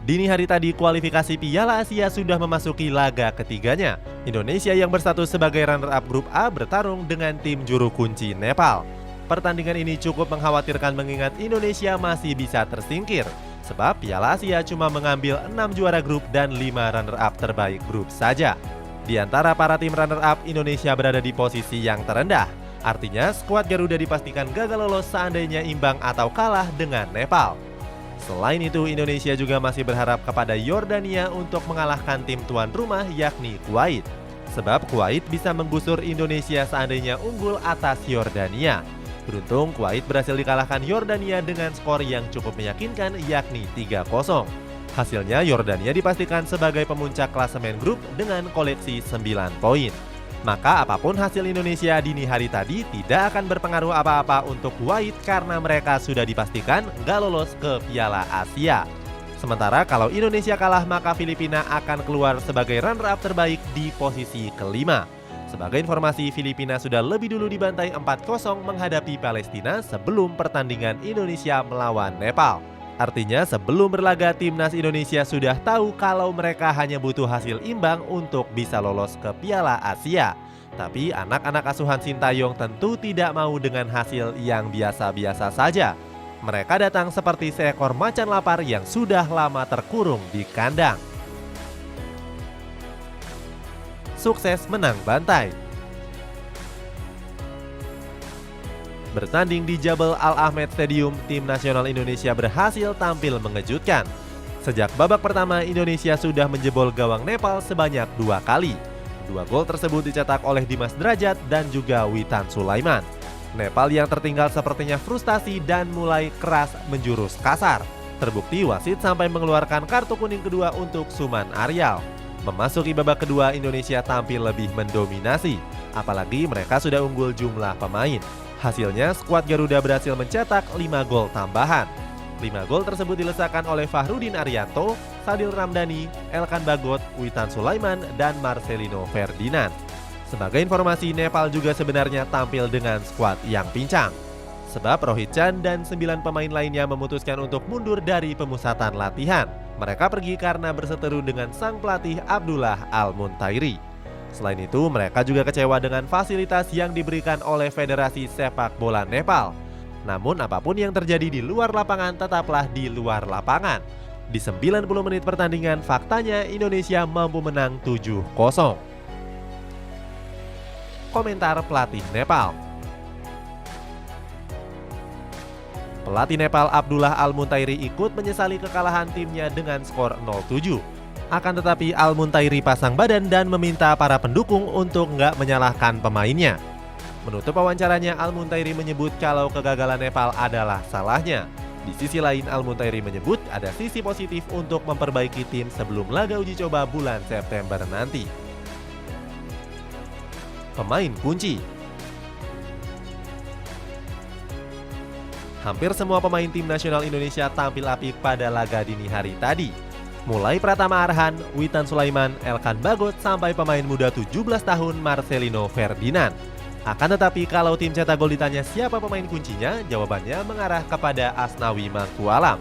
Dini hari tadi kualifikasi Piala Asia sudah memasuki laga ketiganya. Indonesia yang berstatus sebagai runner-up grup A bertarung dengan tim juru kunci Nepal. Pertandingan ini cukup mengkhawatirkan mengingat Indonesia masih bisa tersingkir. Sebab Piala Asia cuma mengambil 6 juara grup dan 5 runner-up terbaik grup saja. Di antara para tim runner-up, Indonesia berada di posisi yang terendah. Artinya skuad Garuda dipastikan gagal lolos seandainya imbang atau kalah dengan Nepal. Selain itu, Indonesia juga masih berharap kepada Yordania untuk mengalahkan tim tuan rumah yakni Kuwait. Sebab Kuwait bisa menggusur Indonesia seandainya unggul atas Yordania. Beruntung Kuwait berhasil dikalahkan Yordania dengan skor yang cukup meyakinkan yakni 3-0. Hasilnya Yordania dipastikan sebagai pemuncak klasemen grup dengan koleksi 9 poin. Maka apapun hasil Indonesia dini hari tadi tidak akan berpengaruh apa-apa untuk Kuwait karena mereka sudah dipastikan nggak lolos ke Piala Asia. Sementara kalau Indonesia kalah maka Filipina akan keluar sebagai runner-up terbaik di posisi kelima. Sebagai informasi, Filipina sudah lebih dulu dibantai 4-0 menghadapi Palestina sebelum pertandingan Indonesia melawan Nepal. Artinya sebelum berlaga timnas Indonesia sudah tahu kalau mereka hanya butuh hasil imbang untuk bisa lolos ke Piala Asia. Tapi anak-anak asuhan Sintayong tentu tidak mau dengan hasil yang biasa-biasa saja. Mereka datang seperti seekor macan lapar yang sudah lama terkurung di kandang. Sukses menang bantai. Bertanding di Jabal Al Ahmed Stadium, tim nasional Indonesia berhasil tampil mengejutkan. Sejak babak pertama, Indonesia sudah menjebol gawang Nepal sebanyak 2 kali. 2 gol tersebut dicetak oleh Dimas Drajat dan juga Witan Sulaiman. Nepal yang tertinggal sepertinya frustasi dan mulai keras menjurus kasar. Terbukti wasit sampai mengeluarkan kartu kuning kedua untuk Suman Aryal. Memasuki babak kedua, Indonesia tampil lebih mendominasi. Apalagi mereka sudah unggul jumlah pemain. Hasilnya, skuad Garuda berhasil mencetak 5 gol tambahan. 5 gol tersebut dilesakan oleh Fahrudin Arianto, Sadil Ramdhani, Elkan Bagot, Witan Sulaiman, dan Marcelino Ferdinand. Sebagai informasi, Nepal juga sebenarnya tampil dengan skuad yang pincang. Sebab Rohit Chan dan 9 pemain lainnya memutuskan untuk mundur dari pemusatan latihan. Mereka pergi karena berseteru dengan sang pelatih Abdullah Al-Muntairi. Selain itu, mereka juga kecewa dengan fasilitas yang diberikan oleh Federasi Sepak Bola Nepal. Namun apapun yang terjadi di luar lapangan tetaplah di luar lapangan. Di 90 menit pertandingan, faktanya Indonesia mampu menang 7-0. Komentar pelatih Nepal. Pelatih Nepal Abdullah Al-Muntairi ikut menyesali kekalahan timnya dengan skor 0-7. Akan tetapi Al-Muntairi pasang badan dan meminta para pendukung untuk nggak menyalahkan pemainnya. Menutup wawancaranya, Al-Muntairi menyebut kalau kegagalan Nepal adalah salahnya. Di sisi lain, Al-Muntairi menyebut ada sisi positif untuk memperbaiki tim sebelum laga uji coba bulan September nanti. Pemain kunci. Hampir semua pemain tim nasional Indonesia tampil apik pada laga dini hari tadi. Mulai Pratama Arhan, Witan Sulaiman, Elkan Bagot, sampai pemain muda 17 tahun Marcelino Ferdinand. Akan tetapi kalau tim cetak gol ditanya siapa pemain kuncinya, jawabannya mengarah kepada Asnawi Mangkualam.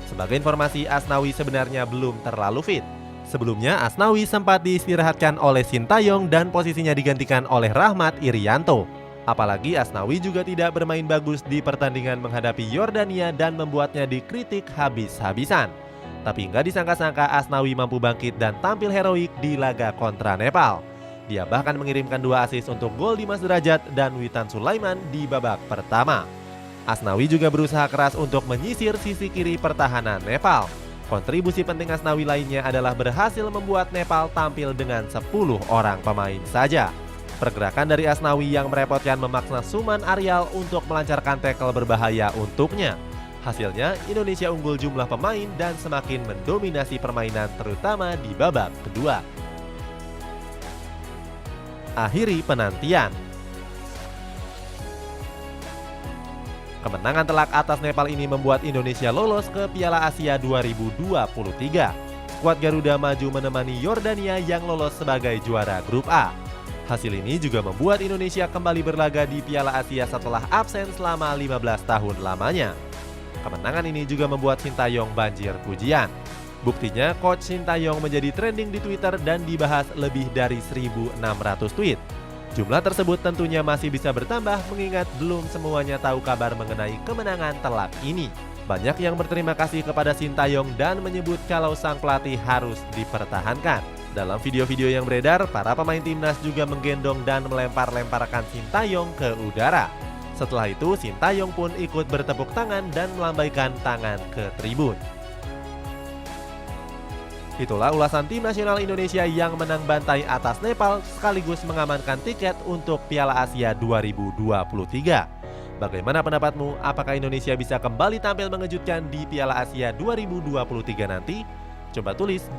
Sebagai informasi, Asnawi sebenarnya belum terlalu fit. Sebelumnya Asnawi sempat diistirahatkan oleh Sintayong dan posisinya digantikan oleh Rahmat Irianto. Apalagi Asnawi juga tidak bermain bagus di pertandingan menghadapi Yordania dan membuatnya dikritik habis-habisan. Tapi nggak disangka-sangka Asnawi mampu bangkit dan tampil heroik di laga kontra Nepal. Dia bahkan mengirimkan 2 assist untuk gol Dimas Derajat dan Witan Sulaiman di babak pertama. Asnawi juga berusaha keras untuk menyisir sisi kiri pertahanan Nepal. Kontribusi penting Asnawi lainnya adalah berhasil membuat Nepal tampil dengan 10 orang pemain saja. Pergerakan dari Asnawi yang merepotkan memaksa Suman Aryal untuk melancarkan tackle berbahaya untuknya. Hasilnya, Indonesia unggul jumlah pemain dan semakin mendominasi permainan terutama di babak kedua. Akhiri penantian. Kemenangan telak atas Nepal ini membuat Indonesia lolos ke Piala Asia 2023. Skuad Garuda maju menemani Yordania yang lolos sebagai juara grup A. Hasil ini juga membuat Indonesia kembali berlaga di Piala Asia setelah absen selama 15 tahun lamanya. Kemenangan ini juga membuat Sintayong banjir pujian. Buktinya, Coach Sintayong menjadi trending di Twitter dan dibahas lebih dari 1.600 tweet. Jumlah tersebut tentunya masih bisa bertambah mengingat belum semuanya tahu kabar mengenai kemenangan telak ini. Banyak yang berterima kasih kepada Sintayong dan menyebut kalau sang pelatih harus dipertahankan. Dalam video-video yang beredar, para pemain timnas juga menggendong dan melempar-lemparkan Sintayong ke udara. Setelah itu, Sintayong pun ikut bertepuk tangan dan melambaikan tangan ke tribun. Itulah ulasan tim nasional Indonesia yang menang bantai atas Nepal sekaligus mengamankan tiket untuk Piala Asia 2023. Bagaimana pendapatmu? Apakah Indonesia bisa kembali tampil mengejutkan di Piala Asia 2023 nanti? Coba tulis di